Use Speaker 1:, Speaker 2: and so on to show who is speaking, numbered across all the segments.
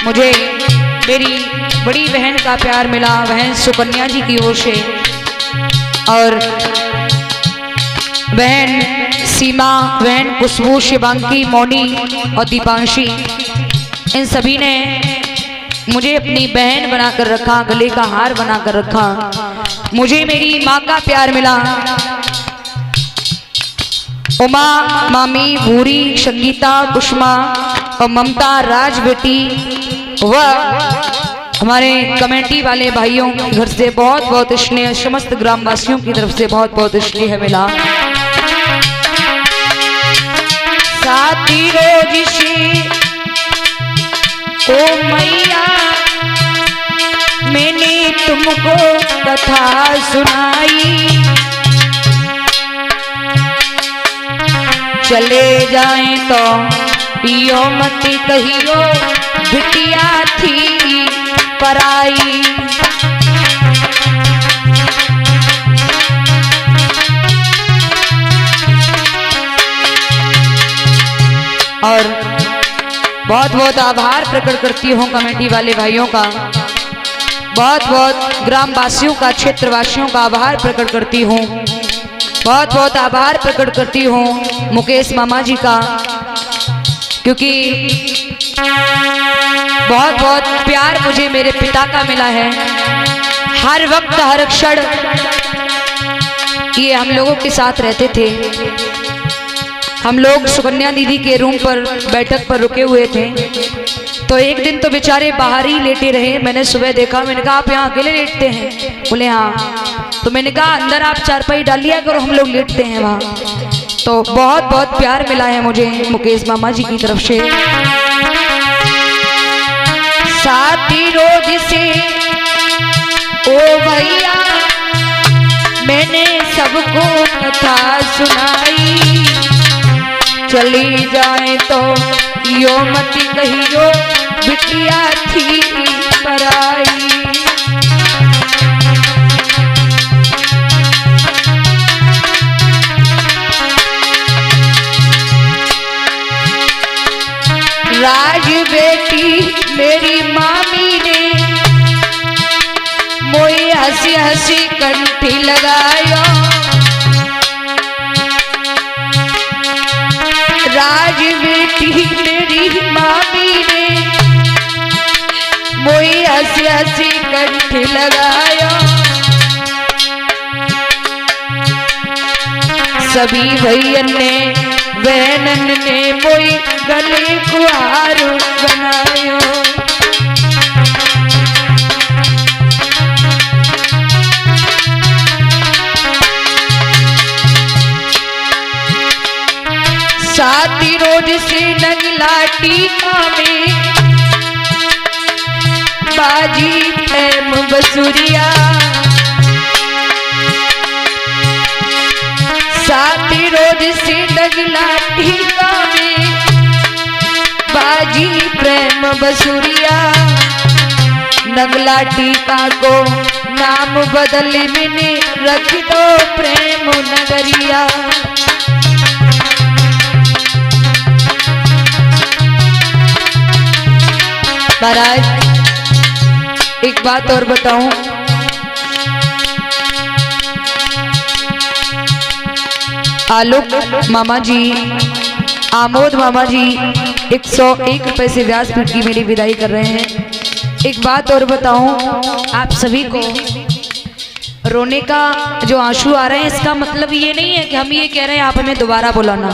Speaker 1: मुझे मेरी बड़ी बहन का प्यार मिला, बहन सुकन्या जी की ओर से, और बहन सीमा, बहन खुशबू, शिवांगी, मौनी और दीपांशी, इन सभी ने मुझे अपनी बहन बनाकर रखा, गले का हार बनाकर रखा। मुझे मेरी माँ का प्यार मिला। उमा, मामी, भूरी, संगीता, कुष्मा और ममता, राज बेटी व हमारे कमेटी वाले भाइयों के घर से बहुत बहुत स्नेह, समस्त ग्रामवासियों की तरफ से बहुत बहुत स्नेह मिला। साथी रोज से ओ मैया मैंने तुमको कथा सुनाई, चले जाएं तो यो मत कहियो बिटिया थी पराई। और बहुत बहुत आभार प्रकट करती हूँ कमेटी वाले भाइयों का, बहुत बहुत ग्रामवासियों का, क्षेत्रवासियों का आभार प्रकट करती हूँ, बहुत बहुत आभार प्रकट करती हूँ मुकेश मामा जी का, क्योंकि बहुत बहुत प्यार मुझे मेरे पिता का मिला है। हर वक्त हर क्षण ये हम लोगों के साथ रहते थे। हम लोग सुकन्या दीदी के रूम पर बैठक पर रुके हुए थे, तो एक दिन तो बेचारे बाहर ही लेटे रहे। मैंने सुबह देखा, मैंने कहा आप यहाँ अकेले लेटते हैं? बोले हाँ। तो मैंने कहा अंदर आप चारपाई डाल लिया करो, हम लोग लेटते हैं वहाँ। तो बहुत बहुत प्यार मिला है मुझे मुकेश मामा जी की तरफ से। साथी रोज से ओ भैया मैंने सबको कथा सुनाई, चली जाए तो यो मत कहियो बिटिया थी पराई। राज बेटी मेरी मामी ने मोई हंसी हंसी कंठी लगायो, राज बेटी मेरी मामी ने मोई हंसी हंसी कंठी लगायो। सभी भैयन ने बहनन ने मोई गले को हार बनायो। साथी रोज से नगला टीका में बाजी प्रेम बसुरिया, साथी रोज से नगला टीका में बाजी प्रेम बसुरिया। नगला टीका को नाम बदल मैंने रख दो प्रेम नगरिया। महाराज एक बात और बताऊं, आलोक मामा जी, आमोद मामा जी 101 रुपए से व्यासपीठ की मेरी विदाई कर रहे हैं। एक बात और बताऊं आप सभी को, रोने का जो आंसू आ रहे हैं इसका मतलब ये नहीं है कि हम ये कह रहे हैं आप हमें दोबारा बुलाना,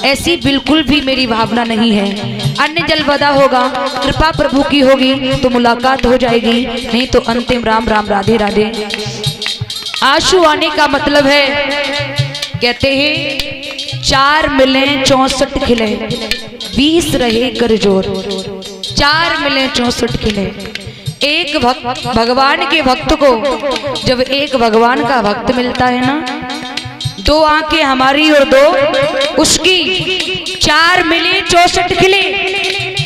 Speaker 1: ऐसी बिल्कुल भी मेरी भावना नहीं है। अन्य जल बदा होगा, कृपा प्रभु की होगी तो मुलाकात हो जाएगी, नहीं तो अंतिम राम राम राधे राधे। आंसू आने का मतलब है, कहते हैं 4 मिले 64 खिले, 20 रहे कर जोर। 4 मिले 64 खिले। एक भक्त, भगवान के भक्त को जब एक भगवान का भक्त मिलता है ना, 2 आंखें हमारी और 2 उसकी, 4 मिले 64 खिले।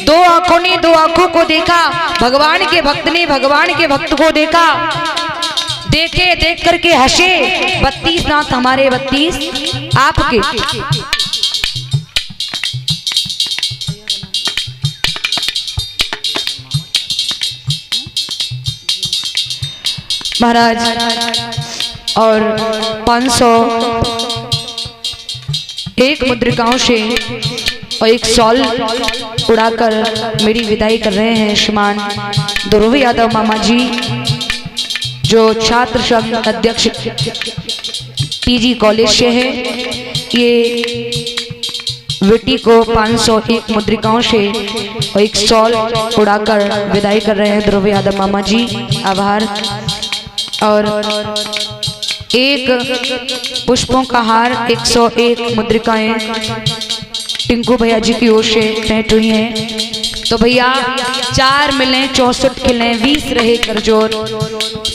Speaker 1: 2 आंखों ने 2 आंखों को देखा, भगवान के भक्त ने भगवान के भक्त को देखा, देखे देख करके हंसे। 32 नाथ हमारे 32 आपके। महाराज और 501 मुद्रिकाओं से और एक शॉल उड़ाकर मेरी विदाई कर रहे हैं श्रीमान ध्रुव यादव मामा जी, जो छात्र संघ अध्यक्ष पीजी कॉलेज से है। ये विटी को 501 मुद्रिकाओं से और एक शॉल उड़ाकर विदाई कर रहे हैं ध्रुव यादव मामा जी, आभार। और एक पुष्पों का हार 101 मुद्रिकाएं टिंकू भैया जी की ओर से भेंट हुई हैं। तो भैया 4 मिले 64 खिले 20 रहे करजोर।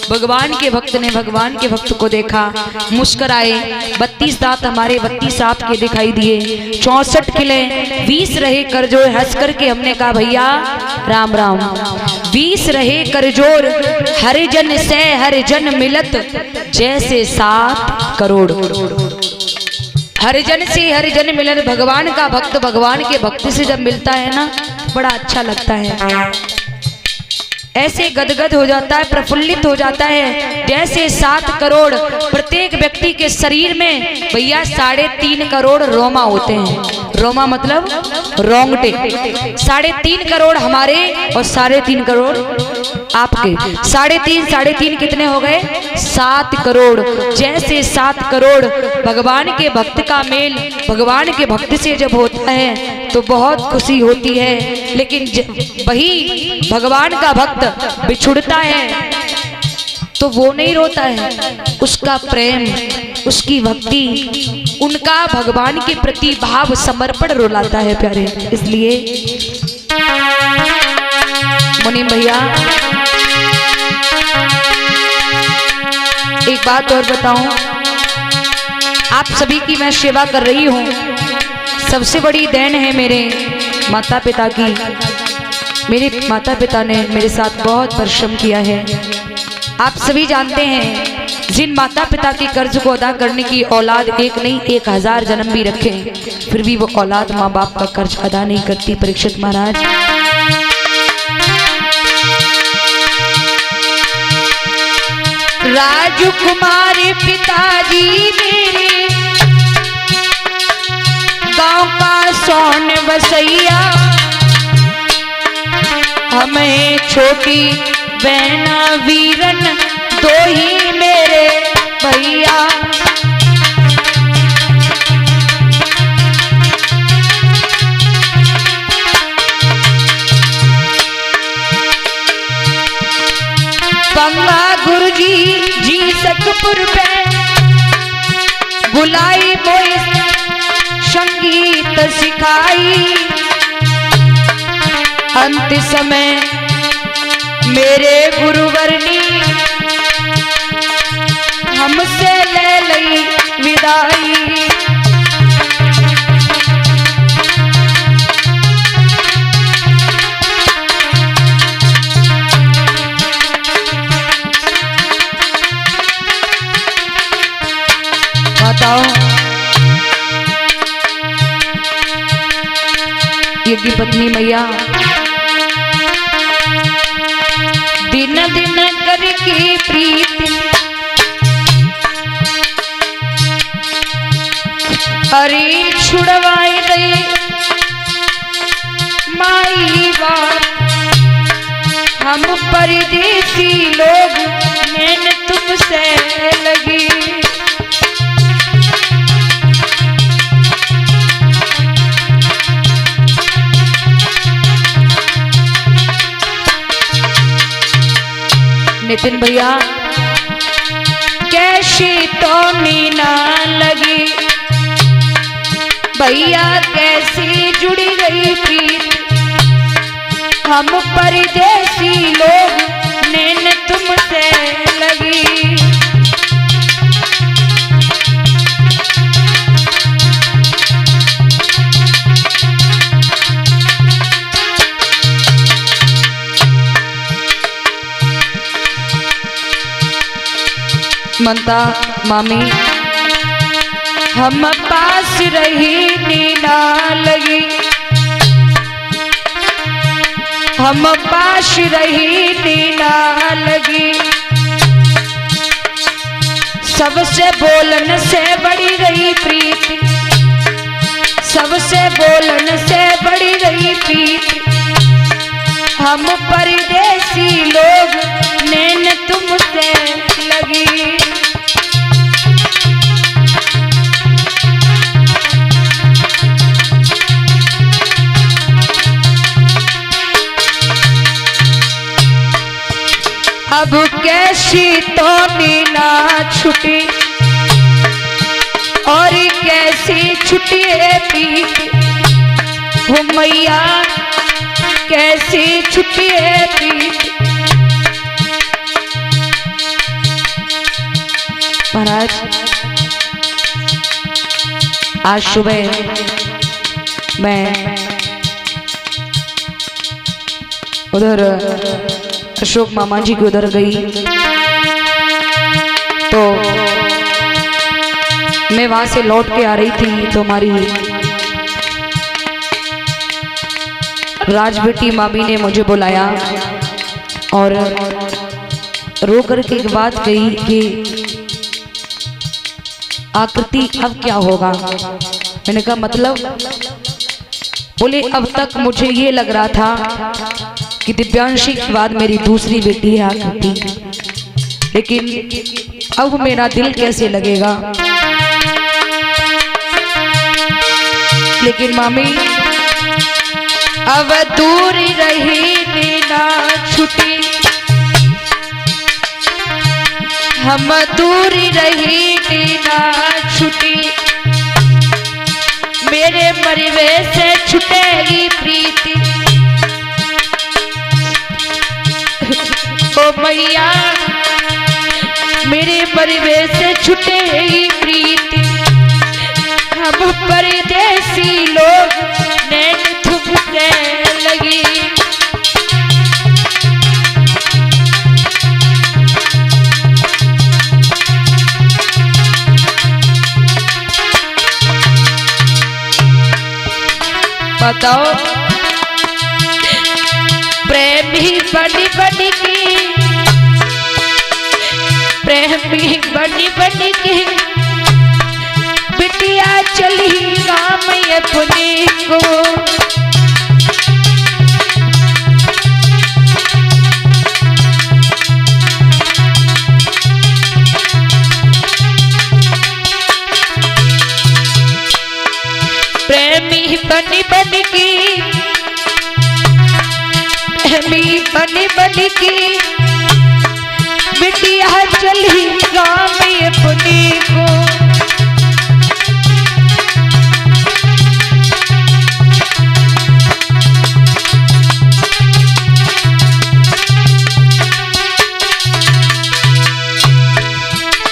Speaker 1: भगवान के भक्त ने भगवान के भक्त को देखा, मुस्कुराए, 32 दांत हमारे 32 आपके दिखाई दिए, 64 खिले 20 रहे करजोर। हंस करके हमने कहा भैया राम राम। 20 रहे करजोर हरिजन से हरिजन मिलत जैसे 7 करोड़। हरिजन से हरिजन मिलन, भगवान का भक्त भगवान के भक्त से जब मिलता है ना बड़ा अच्छा लगता है, ऐसे गदगद हो जाता है, प्रफुल्लित हो जाता है जैसे 7 करोड़। प्रत्येक व्यक्ति के शरीर में भैया 3.5 करोड़ रोमा होते हैं। रोमा मतलब रोंगटे। 3.5 करोड़ हमारे और 3.5 करोड़ आपके। 3.5 कितने हो गए? 7 करोड़। जैसे 7 करोड़ भगवान के भक्त का मेल भगवान के भक्त से जब होता है तो बहुत खुशी होती है। लेकिन वही भगवान का भक्त बिछुड़ता है तो वो नहीं रोता है, उसका प्रेम, उसकी भक्ति, उनका भगवान के प्रति भाव समर्पण रुलाता है प्यारे। इसलिए मुनीम भैया एक बात और बताऊं, आप सभी की मैं सेवा कर रही हूं। सबसे बड़ी देन है मेरे माता पिता की। मेरे माता पिता ने मेरे साथ बहुत परिश्रम किया है। आप सभी जानते हैं जिन माता पिता के कर्ज को अदा करने की औलाद एक नहीं 1000 जन्म भी रखे फिर भी वो औलाद माँ बाप का कर्ज अदा नहीं करती। परीक्षित महाराज राजकुमार पिताजी मेरे गांव का सोन बसैया, हमें छोटी बहना वीरन 2 ही मेरे भैया। पंगा गुरुजी जी सकपुर पे बुलाई मोई संगीत सिखाई, अंत समय मेरे गुरुवरनी हमसे ले लई विदाई। बताओ यज्ञ पत्नी मैया दिन दिन करके प्रीत अरे छुड़वाई गई माई बाप, हम परदेसी लोग नैन तुमसे लगी। नितिन भैया कैसी तो मीना लगी भैया, कैसी जुड़ी गई प्रीत, हम परदेसी लोग नैन तुमसे लगी। ममता मामी हम पास रही नीना लगी, हम पास रही नीना लगी, सबसे बोलन से बढ़ी गई प्रीति, सबसे बोलन से बढ़ी गई प्रीति। हम परदेसी लोग नैन तुमसे लगी। अब कैसी तो नीना छुटी और कैसी छुटी है प्रीत हो मैया, कैसी छुटी है प्रीत। महाराज आज सुबह मैं उधर अशोक मामा जी के उधर गई तो मैं वहां से लौट के आ रही थी तो हमारी राजबेटी मामी ने मुझे बुलाया और रो करके एक बात कही कि आकृति अब क्या होगा। मैंने कहा मतलब? बोले अब तक मुझे ये लग रहा था कि दिव्यांशी के बाद मेरी दूसरी बेटी है आकृति, लेकिन अब मेरा दिल कैसे लगेगा। लेकिन मामी अब दूर रही नीना छुटी, हम दूर रही नीना छुटी। मेरे मरवे से छुटेगी प्रीति ओ मैया, मेरे मरवे से छुटेगी प्रीति। हम परदेसी लोग नैन तुमसे लगी। बताओ प्रेमी बनी बनी की, प्रेमी बनी बनी की बिटिया चली गाँव अपने को। प्रेमी बनी बनी की, प्रेमी बनी बनी की बिटिया चली गाँव अपने को।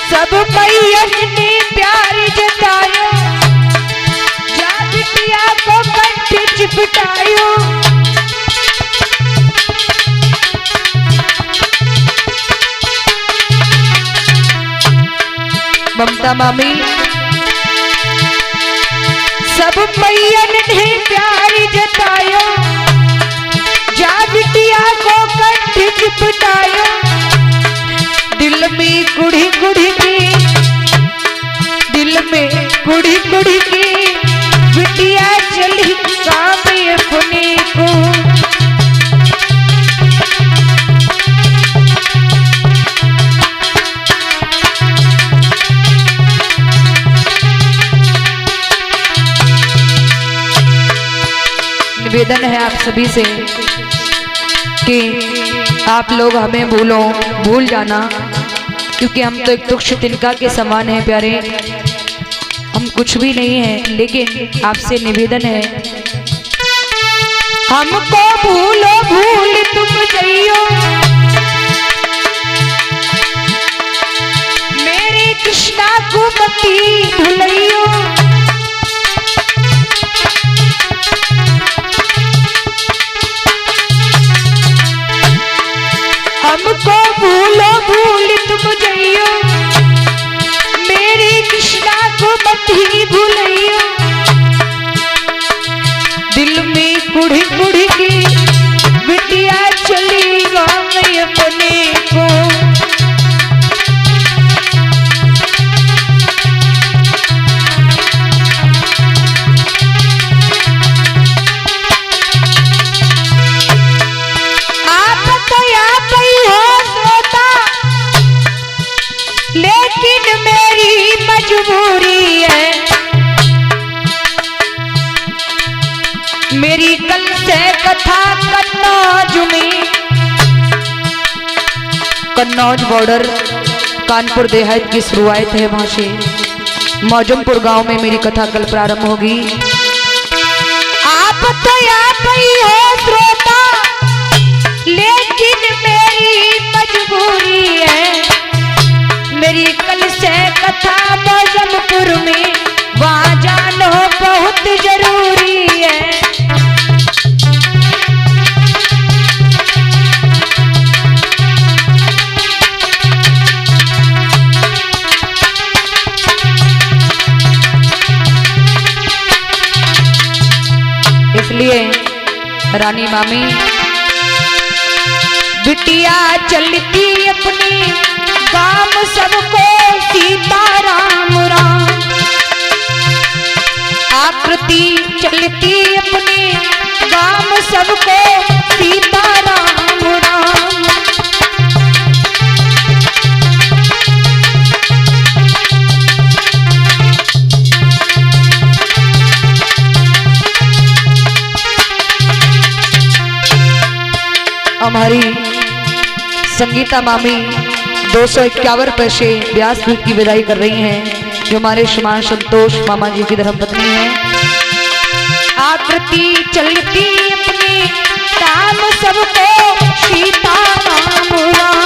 Speaker 1: सब मैयन ने प्यार जतायो, जा बिटिया को कंठ चिपटायो। ममता मामी सब मैयन ने प्यार जतायो, जा बिटिया को कंठ चिपटायो। दिल में कुड़ी कुड़ी की, दिल में कुड़ी कुड़ी की बिटिया चली गाँव अपने को। निवेदन है आप सभी से कि आप लोग हमें भूल जाना, क्योंकि हम तो एक तुच्छ तिनका के समान हैं प्यारे, हम कुछ भी नहीं है। लेकिन आपसे निवेदन है हमको भूलो भूल तुम जइयो, मेरे कृष्णा को मती भूलियो। हमको भूलो भूल तुम जइयो, मेरे कृष्णा को मत ही भूलियो। दिल में कुड़ी कुड़ी की बिटिया चली गाँव अपने को। से कथा कन्नौज में, कन्नौज बॉर्डर कानपुर देहात की शुरुआत है। वहां से मौजमपुर गांव में मेरी कथा कल प्रारंभ होगी। आप तो आप ही हो श्रोता, लेकिन मेरी मजबूरी है, मेरी कल से कथा मौजमपुर में, वहां जानो बहुत जरूरी है। इसलिए रानी मामी बिटिया चलती अपनी गांव सबको सीताराम राम, आकृति चलती अपनी गांव सबको सीताराम राम। हमारी संगीता मामी 251 पैसे व्यास पीठ की विदाई कर रही हैं, जो हमारे श्रीमान संतोष मामा जी की धर्मपत्नी है। आकृति चलती अपनी काम सबको सीताराम राम।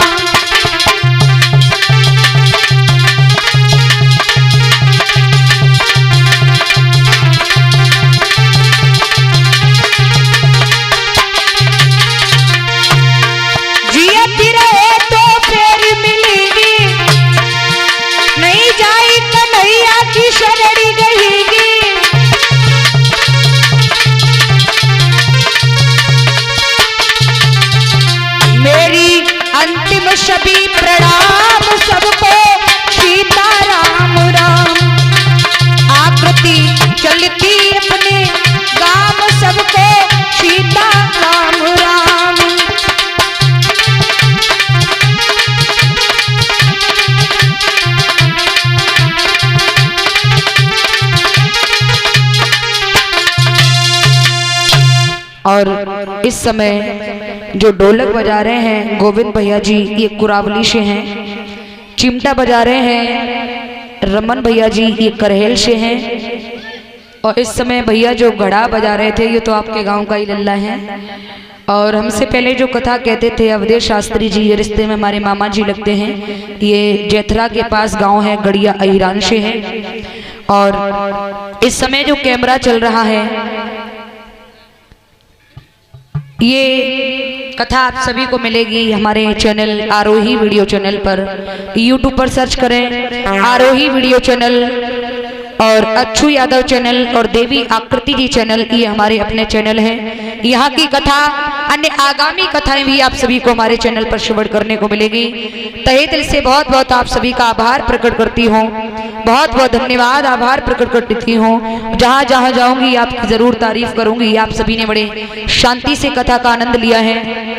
Speaker 1: सभी प्रणाम सबको सीताराम राम, आकृति चलती अपने गांव सबको सीताराम राम। और इस समय जो ढोलक बजा रहे हैं गोविंद भैया जी, ये कुरावली से हैं। चिमटा बजा रहे हैं रमन भैया जी, ये करहेल से हैं। और इस समय भैया जो घड़ा बजा रहे थे, ये तो आपके गांव का ही लल्ला है। और हमसे पहले जो कथा कहते थे अवधेश शास्त्री जी, ये रिश्ते में हमारे मामा जी लगते हैं। ये जैथरा के पास गांव है, गड़िया अहिरान से है। और इस समय जो कैमरा चल रहा है, ये कथा आप सभी को मिलेगी हमारे चैनल आरोही वीडियो चैनल पर। यूट्यूब पर सर्च करें आरोही वीडियो चैनल, और अच्छू यादव चैनल और देवी आकृति जी चैनल, ये हमारे अपने चैनल हैं। यहाँ की कथा, अन्य आगामी कथाएं भी आप सभी को हमारे चैनल पर श्रवण करने को मिलेगी। तहे दिल से बहुत बहुत आप सभी का आभार प्रकट करती हूँ, बहुत बहुत धन्यवाद, आभार प्रकट करती हूँ। जहाँ जहाँ जाऊँगी आपकी जरूर तारीफ करूँगी। आप सभी ने बड़े शांति से कथा का आनंद लिया है।